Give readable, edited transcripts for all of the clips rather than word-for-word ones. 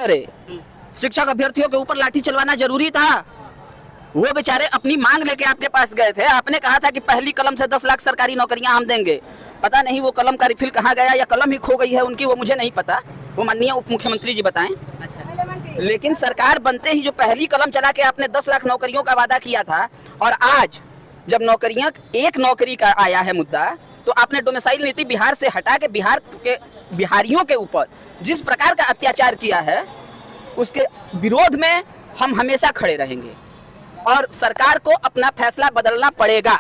अरे शिक्षक अभ्यर्थियों के ऊपर लाठी चलवाना जरूरी था? वो बेचारे अपनी मांग लेके आपके पास गए थे। आपने कहा था कि पहली कलम से 10 लाख सरकारी नौकरियां हम देंगे। पता नहीं वो कलम का रिफिल कहाँ गया या कलम ही खो गई है उनकी, वो मुझे नहीं पता, वो माननीय उप मुख्यमंत्री जी बताएं। अच्छा। लेकिन सरकार बनते ही जो पहली कलम चला के आपने 10 लाख नौकरियों का वादा किया था, और आज जब नौकरियां एक नौकरी का आया है मुद्दा, तो आपने डोमिसाइल नीति बिहार से हटा के बिहार के बिहारियों के ऊपर जिस प्रकार का अत्याचार किया है, उसके विरोध में हम हमेशा खड़े रहेंगे और सरकार को अपना फैसला बदलना पड़ेगा।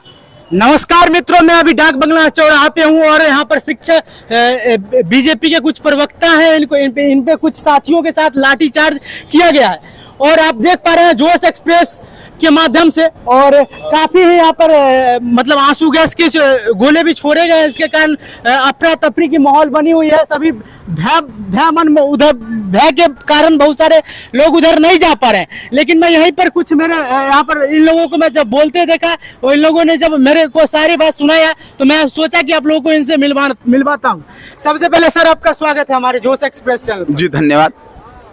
नमस्कार मित्रों, मैं अभी डाक बंगला चौराहा पे हूँ और यहाँ पर शिक्षक बीजेपी के कुछ प्रवक्ता हैं, इन पे कुछ साथियों के साथ लाठीचार्ज किया गया है और आप देख पा रहे हैं जोश एक्सप्रेस के माध्यम से, और काफी ही यहाँ पर मतलब आंसू गैस के गोले भी छोड़े गए। इसके कारण अफरा तफरी की माहौल बनी हुई है। सभी भय के कारण बहुत सारे लोग उधर नहीं जा पा रहे हैं। लेकिन मैं यहीं पर कुछ मेरे यहाँ पर इन लोगों को मैं जब बोलते देखा और इन लोगों ने जब मेरे को सारी बात सुनाया तो मैं सोचा कि आप लोगों को इनसे मिलवाता हूँ। सबसे पहले सर आपका स्वागत है हमारे जोश एक्सप्रेस चैनल। जी धन्यवाद।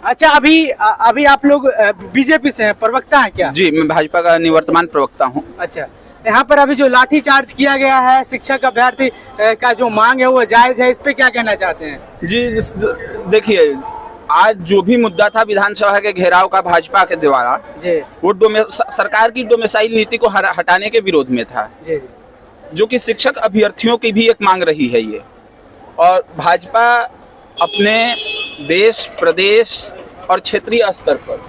अच्छा, अभी आप लोग बीजेपी से हैं, प्रवक्ता हैं क्या? जी, मैं भाजपा का निवर्तमान प्रवक्ता हूं। अच्छा, यहाँ पर अभी जो लाठी चार्ज किया गया है शिक्षक अभ्यर्थी का जो मांग है वो जायज है, इस पे क्या कहना चाहते हैं? जी देखिए, आज जो भी मुद्दा था विधानसभा के घेराव का भाजपा के द्वारा, वो सरकार की डोमिसाइल नीति को हटाने के विरोध में था, जो कि शिक्षक अभ्यर्थियों की भी एक मांग रही है ये। और भाजपा अपने देश, प्रदेश और क्षेत्रीय स्तर पर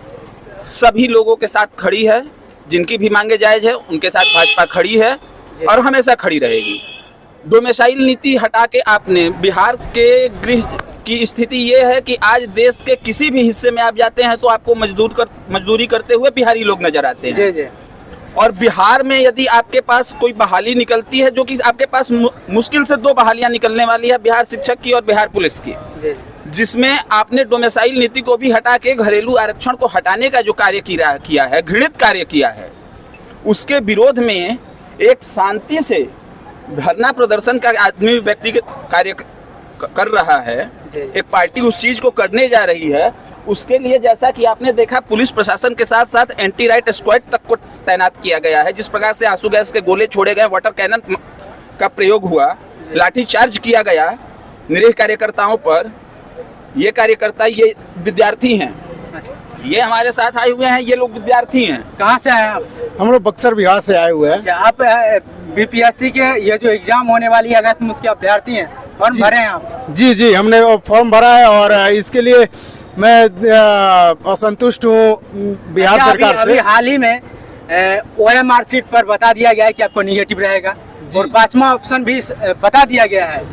सभी लोगों के साथ खड़ी है। जिनकी भी मांगे जायज है उनके साथ भाजपा खड़ी है और हमेशा खड़ी रहेगी। डोमिसाइल नीति हटा के आपने बिहार के गृह की स्थिति ये है कि आज देश के किसी भी हिस्से में आप जाते हैं तो आपको मजदूरी करते हुए बिहारी लोग नजर आते हैं। और बिहार में यदि आपके पास कोई बहाली निकलती है, जो कि आपके पास मुश्किल से 2 बहालियां निकलने वाली है, बिहार शिक्षक की और बिहार पुलिस की, जिसमें आपने डोमिसाइल नीति को भी हटा के घरेलू आरक्षण को हटाने का जो कार्य किया है, घृणित कार्य किया है, उसके विरोध में एक शांति से धरना प्रदर्शन का आदमी व्यक्ति कार्य कर रहा है। एक पार्टी उस चीज को करने जा रही है। उसके लिए जैसा कि आपने देखा, पुलिस प्रशासन के साथ साथ एंटी राइट स्क्वाड तक को तैनात किया गया है। जिस प्रकार से आंसू गैस के गोले छोड़े गए, वाटर कैनन का प्रयोग हुआ, लाठी चार्ज किया गया निरीह कार्यकर्ताओं पर। ये कार्यकर्ता ये विद्यार्थी हैं। ये हमारे साथ आए हुए हैं, ये लोग विद्यार्थी हैं। कहाँ से आए आप? हम लोग बक्सर बिहार से आए हुए हैं। अच्छा, आप बीपीएससी के ये जो एग्जाम होने वाली है अगस्त में, उसके अभ्यर्थी हैं, फॉर्म भरे हैं आप? जी, हमने फॉर्म भरा है और इसके लिए मैं असंतुष्ट हूँ बिहार सरकार से। अभी हाल ही में OMR सीट पर बता दिया गया है कि आपको निगेटिव रहेगा और 5वां ऑप्शन भी बता दिया गया है।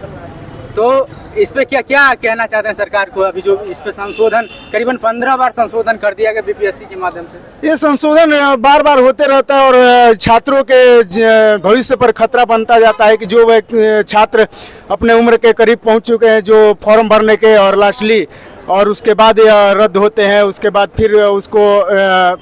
तो इस पे क्या कहना चाहते हैं सरकार को? अभी जो इस पे संशोधन करीबन 15 बार संशोधन कर दिया गया बीपीएससी के माध्यम से। ये संशोधन बार होते रहता है और छात्रों के भविष्य पर खतरा बनता जाता है कि जो छात्र अपने उम्र के करीब पहुंच चुके हैं, जो फॉर्म भरने के और लास्टली, और उसके बाद रद्द होते हैं, उसके बाद फिर उसको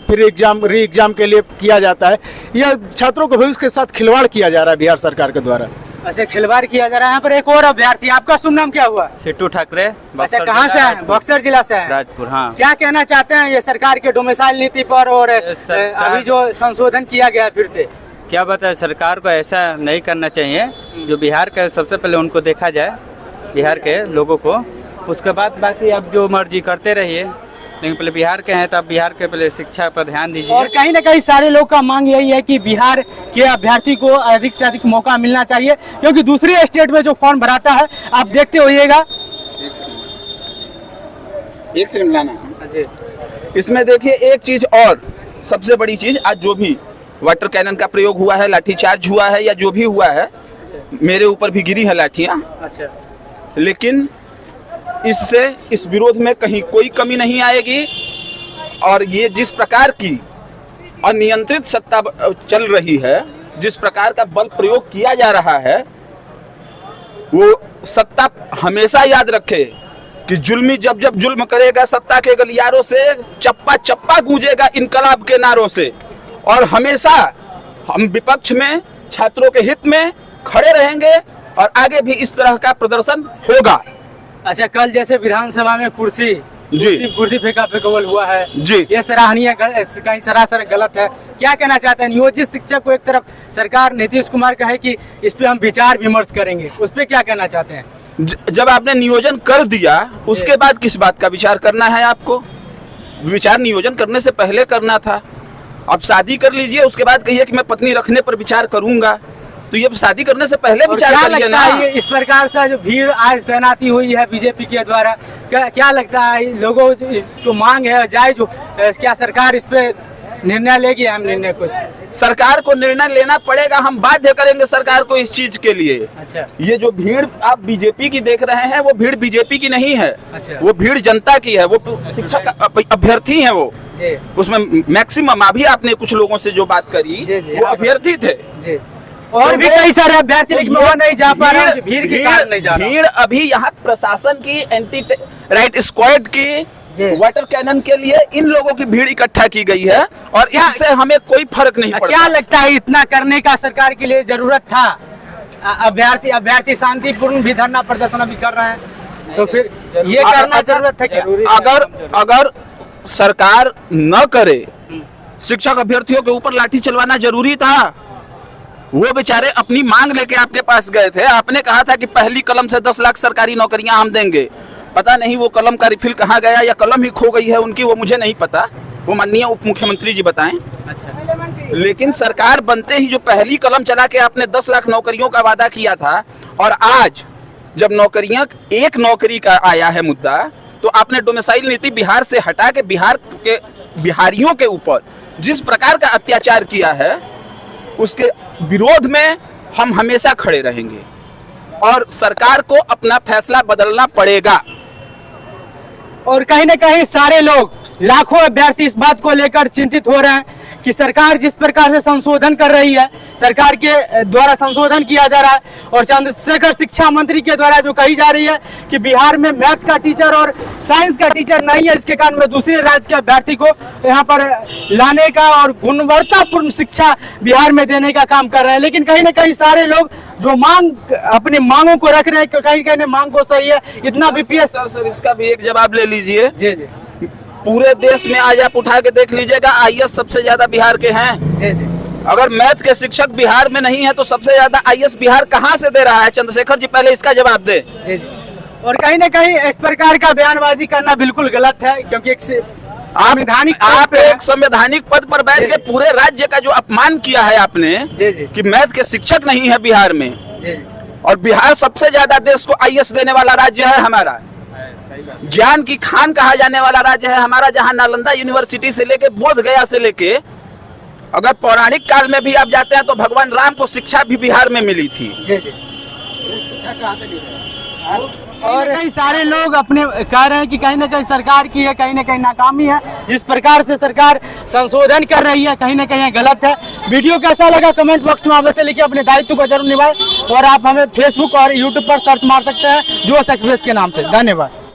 फिर री एग्जाम के लिए किया जाता है। यह छात्रों के भविष्य के साथ खिलवाड़ किया जा रहा है बिहार सरकार के द्वारा। अच्छा, खिलवाड़ किया जा रहा है। यहाँ पर एक और अभ्यर्थी, आपका शुभ नाम क्या हुआ? सिट्टू ठाकरे। अच्छा, कहाँ से हैं? बक्सर जिला से हैं। राजपुर। हाँ, क्या कहना चाहते हैं ये सरकार के डोमिसाइल नीति पर और अभी जो संशोधन किया गया फिर से? क्या बताए, सरकार को ऐसा नहीं करना चाहिए। जो बिहार का, सबसे पहले उनको देखा जाए, बिहार के लोगों को, उसके बाद बाकी आप जो मर्जी करते रहिए, लेकिन पहले बिहार के हैं तो आप बिहार के पहले शिक्षा पर ध्यान दीजिए। और कहीं ना कहीं सारे लोग का मांग यही है कि बिहार के अभ्यर्थी को अधिक से अधिक मौका मिलना चाहिए, क्योंकि दूसरी स्टेट में जो फॉर्म भराता है, आप देखते होइएगा। एक सेकंड लाना। इसमें देखिए एक चीज और सबसे बड़ी चीज, आज जो भी वाटर कैनन का प्रयोग हुआ है, लाठीचार्ज हुआ है या जो भी हुआ है, मेरे ऊपर भी गिरी है लाठियां। अच्छा, लेकिन इससे इस विरोध में कहीं कोई कमी नहीं आएगी। और ये जिस प्रकार की अनियंत्रित सत्ता चल रही है, जिस प्रकार का बल प्रयोग किया जा रहा है, वो सत्ता हमेशा याद रखे कि जुल्मी जब जुल्म करेगा, सत्ता के गलियारों से चप्पा चप्पा गूंजेगा इनकलाब के नारों से। और हमेशा हम विपक्ष में, छात्रों के हित में खड़े रहेंगे और आगे भी इस तरह का प्रदर्शन होगा। अच्छा, कल जैसे विधानसभा में कुर्सी जी। कुर्सी फेंका फेंकवल हुआ है जी। ये सराहनीय कहीं सरासर गलत है। क्या कहना चाहते हैं नियोजित शिक्षक को? एक तरफ सरकार नीतीश कुमार का है कि इस पे हम विचार विमर्श करेंगे, उस पे क्या कहना चाहते हैं? जब आपने नियोजन कर दिया उसके बाद किस बात का विचार करना है आपको? विचार नियोजन करने से पहले करना था। अब शादी कर लीजिए, उसके बाद कहिए कि मैं पत्नी रखने पर विचार करूंगा, तो ये शादी करने से पहले विचार करिए ना। ये इस प्रकार से जो भीड़ आज तैनाती हुई है बीजेपी के द्वारा, क्या लगता है लोगों इसको मांग है जाए जो क्या सरकार इस पे निर्णय लेगी? हम निर्णय कुछ सरकार को निर्णय लेना पड़ेगा, हम बाध्य करेंगे सरकार को इस चीज के लिए। अच्छा। ये जो भीड़ आप बीजेपी की देख रहे हैं वो भीड़ बीजेपी की नहीं है। अच्छा। वो भीड़ जनता की है, वो शिक्षक अभ्यर्थी हैं वो जी। उसमें मैक्सिमम अभी आपने कुछ लोगों से जो बात करी वो अभ्यर्थी थे जी। और भी कई सारे अभ्यर्थी लेकिन वो नहीं जा पा रहे, भीड़ के कारण नहीं जा रहा। भीड़ अभी यहाँ प्रशासन की एंटी राइट स्क्वाड की वाटर कैनन के लिए इन लोगों की भीड़ इकट्ठा की गई है और इससे हमें कोई फर्क नहीं पड़ता। क्या लगता है इतना करने का सरकार के लिए जरूरत था? अभ्यर्थी शांतिपूर्ण भी धरना प्रदर्शन अभी कर रहे हैं, तो फिर ये करना जरूरत है क्या? अगर सरकार न करे, शिक्षक अभ्यर्थियों के ऊपर लाठी चलवाना जरूरी था? वो बेचारे अपनी मांग लेके आपके पास गए थे, आपने कहा था कि पहली कलम से 10 लाख सरकारी नौकरियां हम देंगे। पता नहीं वो कलम का रिफिल कहाँ गया या कलम ही खो गई है उनकी, वो मुझे नहीं पता, वो माननीय उप मुख्यमंत्री जी बताएं। अच्छा। लेकिन सरकार बनते ही जो पहली कलम चला के आपने 10 लाख नौकरियों का वादा किया था, और आज जब नौकरियां एक नौकरी का आया है मुद्दा, तो आपने डोमिसाइल नीति बिहार से हटा के बिहार के बिहारियों के ऊपर जिस प्रकार का अत्याचार किया है उसके विरोध में हम हमेशा खड़े रहेंगे और सरकार को अपना फैसला बदलना पड़ेगा। और कहीं न कहीं सारे लोग, लाखों अभ्यर्थी इस बात को लेकर चिंतित हो रहे हैं कि सरकार जिस प्रकार से संशोधन कर रही है, सरकार के द्वारा संशोधन किया जा रहा है और चंद्रशेखर शिक्षा मंत्री के द्वारा जो कही जा रही है कि बिहार में मैथ का टीचर और साइंस का टीचर नहीं है, इसके कारण में दूसरे राज्य के अभ्यर्थी को यहाँ पर लाने का और गुणवत्तापूर्ण शिक्षा बिहार में देने का काम कर रहे हैं। लेकिन कहीं ना कहीं सारे लोग जो अपनी मांगों को रख रहे हैं, कहीं कहीं मांग को सही है, इतना बीपीएस। सर इसका भी एक जवाब ले लीजिए। जी जी। पूरे देश में आज आप उठा के देख लीजिएगा, आईएएस सबसे ज्यादा बिहार के हैं। जी जी। अगर मैथ के शिक्षक बिहार में नहीं है तो सबसे ज्यादा आईएएस बिहार कहां से दे रहा है? चंद्रशेखर जी पहले इसका जवाब दे। जी जी। और कहीं ना कहीं इस प्रकार का बयानबाजी करना बिल्कुल गलत है, क्योंकि आप एक संवैधानिक पद पर बैठ के पूरे राज्य का जो अपमान किया है आपने कि मैथ के शिक्षक नहीं है बिहार में, और बिहार सबसे ज्यादा देश को आईएएस देने वाला राज्य है हमारा, ज्ञान की खान कहा जाने वाला राज्य है हमारा, जहां नालंदा यूनिवर्सिटी से लेके बोध गया से लेके, अगर पौराणिक काल में भी आप जाते हैं तो भगवान राम को शिक्षा भी बिहार में मिली थी। और कई सारे लोग अपने कह रहे हैं कि कहीं ना कहीं सरकार की है, कहीं ना कहीं नाकामी है, जिस प्रकार से सरकार संशोधन कर रही है कहीं ना कहीं गलत है। वीडियो कैसा लगा कमेंट बॉक्स में अवश्य लिखिए, अपने दायित्व को जरूर निभाएं और आप हमें फेसबुक और यूट्यूब पर सर्च मार सकते हैं जोश एक्सप्रेस के नाम से। धन्यवाद।